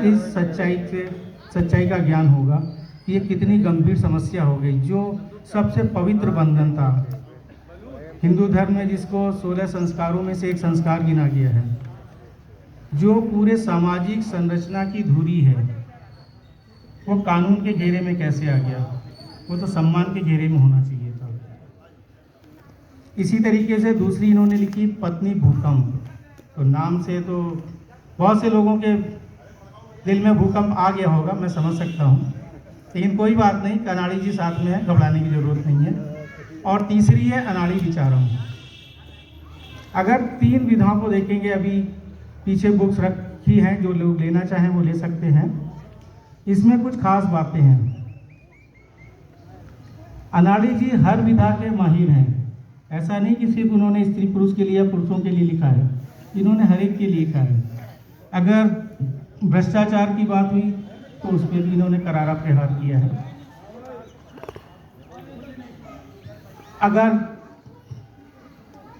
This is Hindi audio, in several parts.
इस सच्चाई का ज्ञान होगा कि ये कितनी गंभीर समस्या हो गई। जो सबसे पवित्र बंधन था हिंदू धर्म में, जिसको 16 संस्कारों में से एक संस्कार गिना गया है, जो पूरे सामाजिक संरचना की धुरी है, वो कानून के घेरे में कैसे आ गया? वो तो सम्मान के घेरे में होना चाहिए था। इसी तरीके से दूसरी इन्होंने लिखी पत्नी भूकंप। तो नाम से तो बहुत से लोगों के दिल में भूकंप आ गया होगा, मैं समझ सकता हूँ, लेकिन कोई बात नहीं, कनाड़ी जी साथ में है, घबराने की जरूरत नहीं है। और तीसरी है अनाड़ी विचारम। अगर 3 विधाओं को देखेंगे, अभी पीछे बुक्स रखी हैं, जो लोग लेना चाहें वो ले सकते हैं। इसमें कुछ खास बातें हैं। अनाड़ी जी हर विधा के माहिर हैं। ऐसा नहीं कि सिर्फ उन्होंने स्त्री पुरुष के लिए या पुरुषों के लिए लिखा है, इन्होंने हर एक के लिए लिखा है। अगर भ्रष्टाचार की बात हुई तो उस पर भी इन्होंने करारा प्रहार किया है। अगर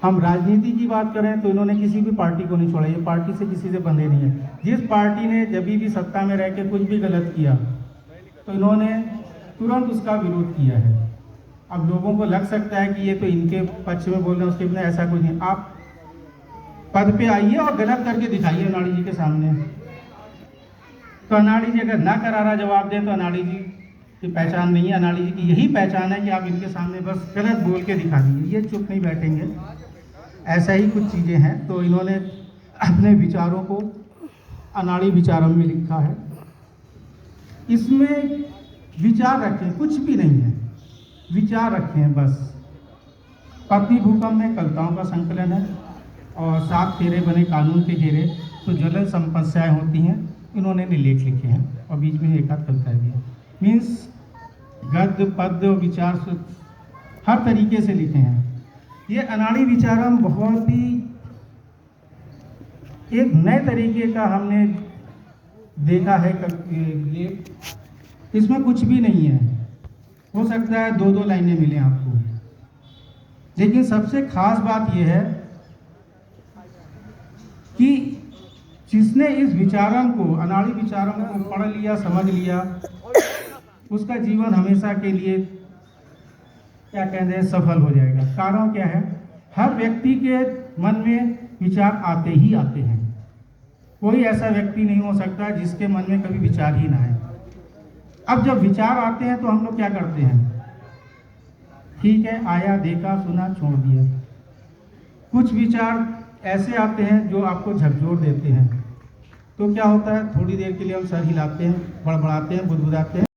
हम राजनीति की बात करें तो इन्होंने किसी भी पार्टी को नहीं छोड़ा, ये पार्टी से किसी से बंधे नहीं है। जिस पार्टी ने जब भी सत्ता में रह के कुछ भी गलत किया तो इन्होंने तुरंत उसका विरोध किया है। अब लोगों को लग सकता है कि ये तो इनके पक्ष में बोल रहे हैं, उसके बिना ऐसा कुछ नहीं। आप पद पे आइए और गलत करके दिखाइए अनाड़ी जी के सामने। तो अनाड़ी जी अगर ना करारा जवाब दें तो अनाड़ी जी की पहचान नहीं है। अनाड़ी जी की यही पहचान है कि आप इनके सामने बस गलत बोल के दिखा दीजिए, ये चुप नहीं बैठेंगे। ऐसा ही कुछ चीज़ें हैं। तो इन्होंने अपने विचारों को अनाड़ी विचारम में लिखा है। इसमें विचार रखें, कुछ भी नहीं है, विचार रखें बस। पत्नी भूकंप में कविताओं का संकलन है और 7 फेरे बने कानून के घेरे, तो ज्वलन समस्याएं होती हैं, इन्होंने लेख लिखे हैं और बीच में एक आध कविता भी है। मीन्स गद्य पद्य विचार हर तरीके से लिखे हैं। ये अनाड़ी विचारम बहुत ही एक नए तरीके का हमने देखा है। इसमें कुछ भी नहीं है, हो सकता है 2-2 लाइनें मिले आपको, लेकिन सबसे खास बात यह है कि जिसने इस विचारम को, अनाड़ी विचारम को पढ़ लिया, समझ लिया, उसका जीवन हमेशा के लिए क्या कहते हैं सफल हो जाएगा। कारण क्या है? हर व्यक्ति के मन में विचार आते ही आते हैं। कोई ऐसा व्यक्ति नहीं हो सकता जिसके मन में कभी विचार ही ना आए। अब जब विचार आते हैं तो हम लोग क्या करते हैं? ठीक है, आया, देखा, सुना, छोड़ दिया। कुछ विचार ऐसे आते हैं जो आपको झकझोर देते हैं। तो क्या होता है? थोड़ी देर के लिए हम सर हिलाते हैं, बड़बड़ाते हैं, बुदबुदाते हैं।